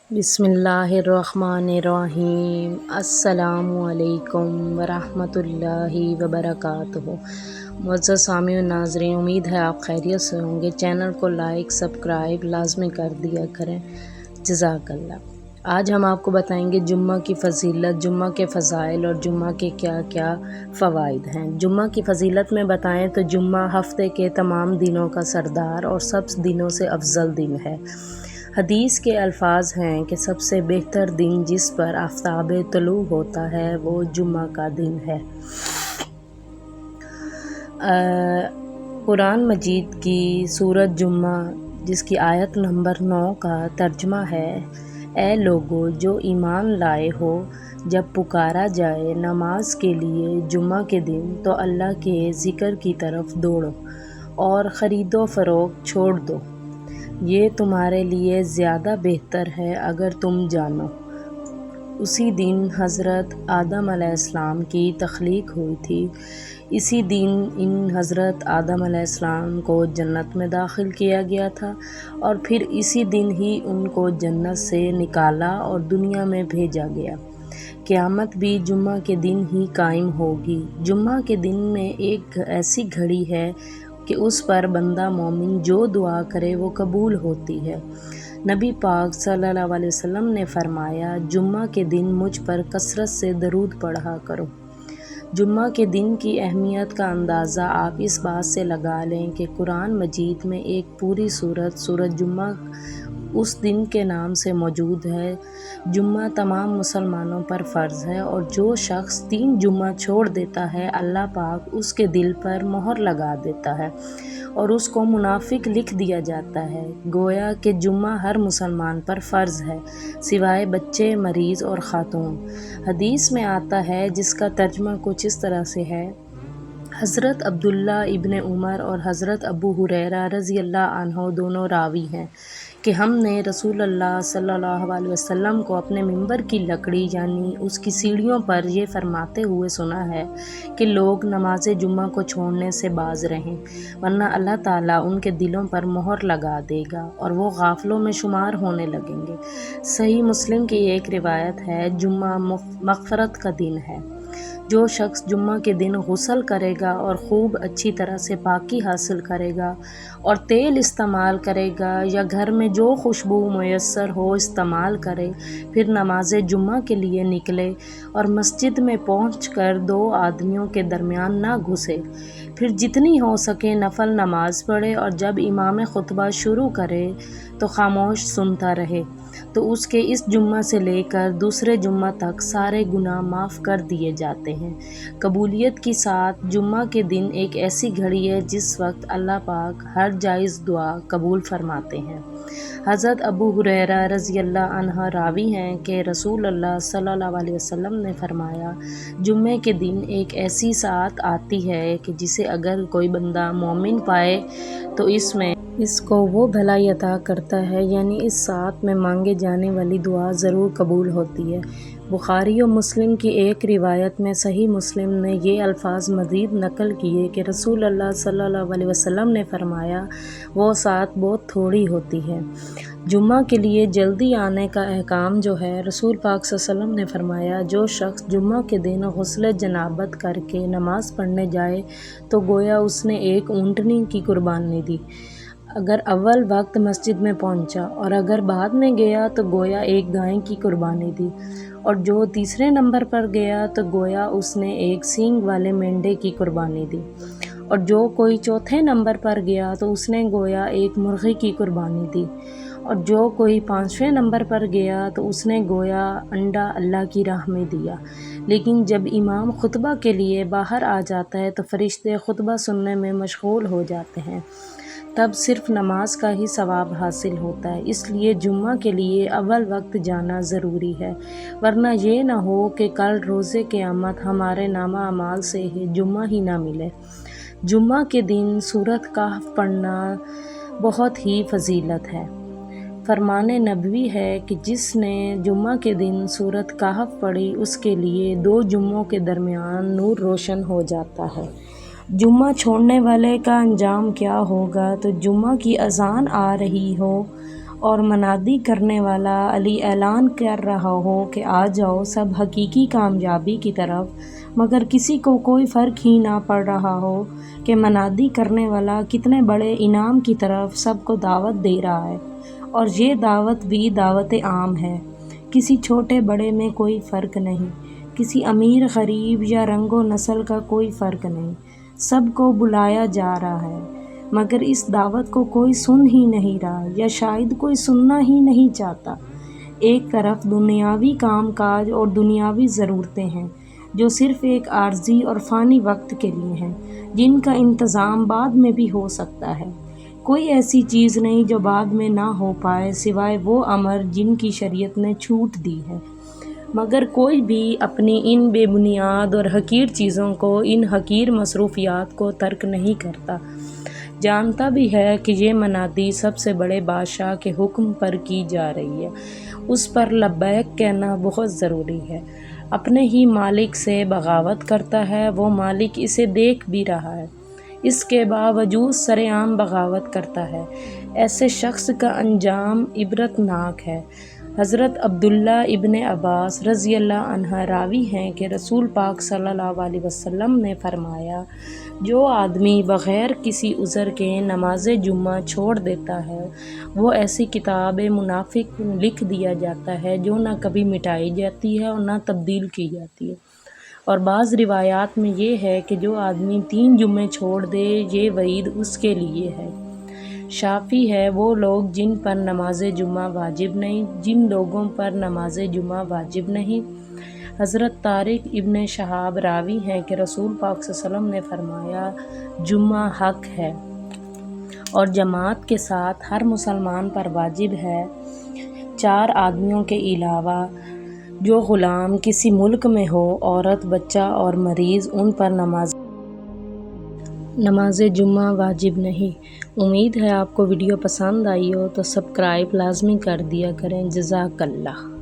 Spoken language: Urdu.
بسم اللہ الرحمن الرحیم۔ السلام علیکم ورحمۃ اللہ وبرکاتہ۔ معزز سامعین و ناظرین، امید ہے آپ خیریت سے ہوں گے۔ چینل کو لائک سبسکرائب لازمی کر دیا کریں، جزاک اللہ۔ آج ہم آپ کو بتائیں گے جمعہ کی فضیلت، جمعہ کے فضائل اور جمعہ کے کیا کیا فوائد ہیں۔ جمعہ کی فضیلت میں بتائیں تو جمعہ ہفتے کے تمام دنوں کا سردار اور سب دنوں سے افضل دن ہے۔ حدیث کے الفاظ ہیں کہ سب سے بہتر دن جس پر آفتاب طلوع ہوتا ہے وہ جمعہ کا دن ہے۔ قرآن مجید کی سورۃ جمعہ جس کی آیت نمبر 9 کا ترجمہ ہے: اے لوگو جو ایمان لائے ہو، جب پکارا جائے نماز کے لیے جمعہ کے دن تو اللہ کے ذکر کی طرف دوڑو اور خرید و فروخت چھوڑ دو، یہ تمہارے لیے زیادہ بہتر ہے اگر تم جانو۔ اسی دن حضرت آدم علیہ السلام کی تخلیق ہوئی تھی۔ اسی دن حضرت آدم علیہ السلام کو جنت میں داخل کیا گیا تھا اور پھر اسی دن ہی ان کو جنت سے نکالا اور دنیا میں بھیجا گیا۔ قیامت بھی جمعہ کے دن ہی قائم ہوگی۔ جمعہ کے دن میں ایک ایسی گھڑی ہے کہ اس پر بندہ مومن جو دعا کرے وہ قبول ہوتی ہے۔ نبی پاک صلی اللہ علیہ وسلم نے فرمایا، جمعہ کے دن مجھ پر کثرت سے درود پڑھا کرو۔ جمعہ کے دن کی اہمیت کا اندازہ آپ اس بات سے لگا لیں کہ قرآن مجید میں ایک پوری سورۃ جمعہ اس دن کے نام سے موجود ہے۔ جمعہ تمام مسلمانوں پر فرض ہے اور جو شخص 3 جمعہ چھوڑ دیتا ہے اللہ پاک اس کے دل پر مہر لگا دیتا ہے اور اس کو منافق لکھ دیا جاتا ہے۔ گویا کہ جمعہ ہر مسلمان پر فرض ہے سوائے بچے، مریض اور خاتون۔ حدیث میں آتا ہے جس کا ترجمہ کچھ اس طرح سے ہے: حضرت عبداللہ ابن عمر اور حضرت ابو ہریرہ رضی اللہ عنہ دونوں راوی ہیں کہ ہم نے رسول اللہ صلی اللہ علیہ وسلم کو اپنے ممبر کی لکڑی یعنی اس کی سیڑھیوں پر یہ فرماتے ہوئے سنا ہے کہ لوگ نماز جمعہ کو چھوڑنے سے باز رہیں، ورنہ اللہ تعالیٰ ان کے دلوں پر مہر لگا دے گا اور وہ غافلوں میں شمار ہونے لگیں گے۔ صحیح مسلم کی ایک روایت ہے، جمعہ مغفرت کا دن ہے۔ جو شخص جمعہ کے دن غسل کرے گا اور خوب اچھی طرح سے پاکی حاصل کرے گا اور تیل استعمال کرے گا یا گھر میں جو خوشبو میسر ہو استعمال کرے، پھر نماز جمعہ کے لیے نکلے اور مسجد میں پہنچ کر 2 آدمیوں کے درمیان نہ گھسے، پھر جتنی ہو سکے نفل نماز پڑھے اور جب امام خطبہ شروع کرے تو خاموش سنتا رہے، تو اس کے اس جمعہ سے لے کر دوسرے جمعہ تک سارے گناہ معاف کر دیے جاتے ہیں۔ قبولیت کی ساتھ جمعہ کے دن ایک ایسی گھڑی ہے جس وقت اللہ پاک ہر جائز دعا قبول فرماتے ہیں۔ حضرت ابو ہریرہ رضی اللہ عنہ راوی ہیں کہ رسول اللہ صلی اللہ علیہ وسلم نے فرمایا، جمعے کے دن ایک ایسی ساعت آتی ہے کہ جسے اگر کوئی بندہ مومن پائے تو اس کو وہ بھلائی عطا کرتا ہے، یعنی اس ساعت میں مانگے جانے والی دعا ضرور قبول ہوتی ہے۔ بخاری و مسلم کی ایک روایت میں صحیح مسلم نے یہ الفاظ مزید نقل کیے کہ رسول اللہ صلی اللہ علیہ وسلم نے فرمایا، وہ ساعت بہت تھوڑی ہوتی ہے۔ جمعہ کے لیے جلدی آنے کا احکام جو ہے، رسول پاک صلی اللہ علیہ وسلم نے فرمایا، جو شخص جمعہ کے دن غسل جنابت کر کے نماز پڑھنے جائے تو گویا اس نے ایک اونٹنی کی قربانی دی اگر اول وقت مسجد میں پہنچا، اور اگر بعد میں گیا تو گویا ایک گائے کی قربانی دی، اور جو تیسرے نمبر پر گیا تو گویا اس نے ایک سینگ والے مینڈے کی قربانی دی، اور جو کوئی چوتھے نمبر پر گیا تو اس نے گویا ایک مرغی کی قربانی دی، اور جو کوئی 5ویں نمبر پر گیا تو اس نے گویا انڈا اللہ کی راہ میں دیا۔ لیکن جب امام خطبہ کے لیے باہر آ جاتا ہے تو فرشتے خطبہ سننے میں مشغول ہو جاتے ہیں، تب صرف نماز کا ہی ثواب حاصل ہوتا ہے۔ اس لیے جمعہ کے لیے اول وقت جانا ضروری ہے، ورنہ یہ نہ ہو کہ کل روز قیامت ہمارے نامہ اعمال سے جمعہ ہی نہ ملے۔ جمعہ کے دن سورۃ کہف پڑھنا بہت ہی فضیلت ہے۔ فرمان نبوی ہے کہ جس نے جمعہ کے دن سورۃ کہف پڑھی اس کے لیے 2 جمعوں کے درمیان نور روشن ہو جاتا ہے۔ جمعہ چھوڑنے والے کا انجام کیا ہوگا؟ تو جمعہ کی اذان آ رہی ہو اور منادی کرنے والا علی اعلان کر رہا ہو کہ آ جاؤ سب حقیقی کامیابی کی طرف، مگر کسی کو کوئی فرق ہی نہ پڑ رہا ہو کہ منادی کرنے والا کتنے بڑے انعام کی طرف سب کو دعوت دے رہا ہے، اور یہ دعوت بھی دعوت عام ہے۔ کسی چھوٹے بڑے میں کوئی فرق نہیں، کسی امیر غریب یا رنگ و نسل کا کوئی فرق نہیں، سب کو بلایا جا رہا ہے، مگر اس دعوت کو کوئی سن ہی نہیں رہا، یا شاید کوئی سننا ہی نہیں چاہتا۔ ایک طرف دنیاوی کام کاج اور دنیاوی ضرورتیں ہیں جو صرف ایک عارضی اور فانی وقت کے لیے ہیں، جن کا انتظام بعد میں بھی ہو سکتا ہے۔ کوئی ایسی چیز نہیں جو بعد میں نہ ہو پائے سوائے وہ امر جن کی شریعت نے چھوٹ دی ہے، مگر کوئی بھی اپنی ان بے بنیاد اور حقیر چیزوں کو، ان حقیر مصروفیات کو ترک نہیں کرتا۔ جانتا بھی ہے کہ یہ منادی سب سے بڑے بادشاہ کے حکم پر کی جا رہی ہے، اس پر لبیک کہنا بہت ضروری ہے۔ اپنے ہی مالک سے بغاوت کرتا ہے، وہ مالک اسے دیکھ بھی رہا ہے، اس کے باوجود سرِ عام بغاوت کرتا ہے۔ ایسے شخص کا انجام عبرتناک ہے۔ حضرت عبداللہ ابن عباس رضی اللہ عنہ راوی ہیں کہ رسول پاک صلی اللہ علیہ وسلم نے فرمایا، جو آدمی بغیر کسی عذر کے نماز جمعہ چھوڑ دیتا ہے، وہ ایسی کتاب منافق لکھ دیا جاتا ہے جو نہ کبھی مٹائی جاتی ہے اور نہ تبدیل کی جاتی ہے۔ اور بعض روایات میں یہ ہے کہ جو آدمی 3 جمعے چھوڑ دے، یہ وعید اس کے لیے ہے۔ شافی ہے وہ لوگ جن پر نماز جمعہ واجب نہیں، جن لوگوں پر نماز جمعہ واجب نہیں۔ حضرت طارق ابن شہاب راوی ہیں کہ رسول پاک صلی اللہ علیہ وسلم نے فرمایا، جمعہ حق ہے اور جماعت کے ساتھ ہر مسلمان پر واجب ہے، 4 آدمیوں کے علاوہ، جو غلام کسی ملک میں ہو، عورت، بچہ اور مریض، ان پر نماز جمعہ واجب نہیں۔ امید ہے آپ کو ویڈیو پسند آئی ہو تو سبسکرائب لازمی کر دیا کریں۔ جزاک اللہ۔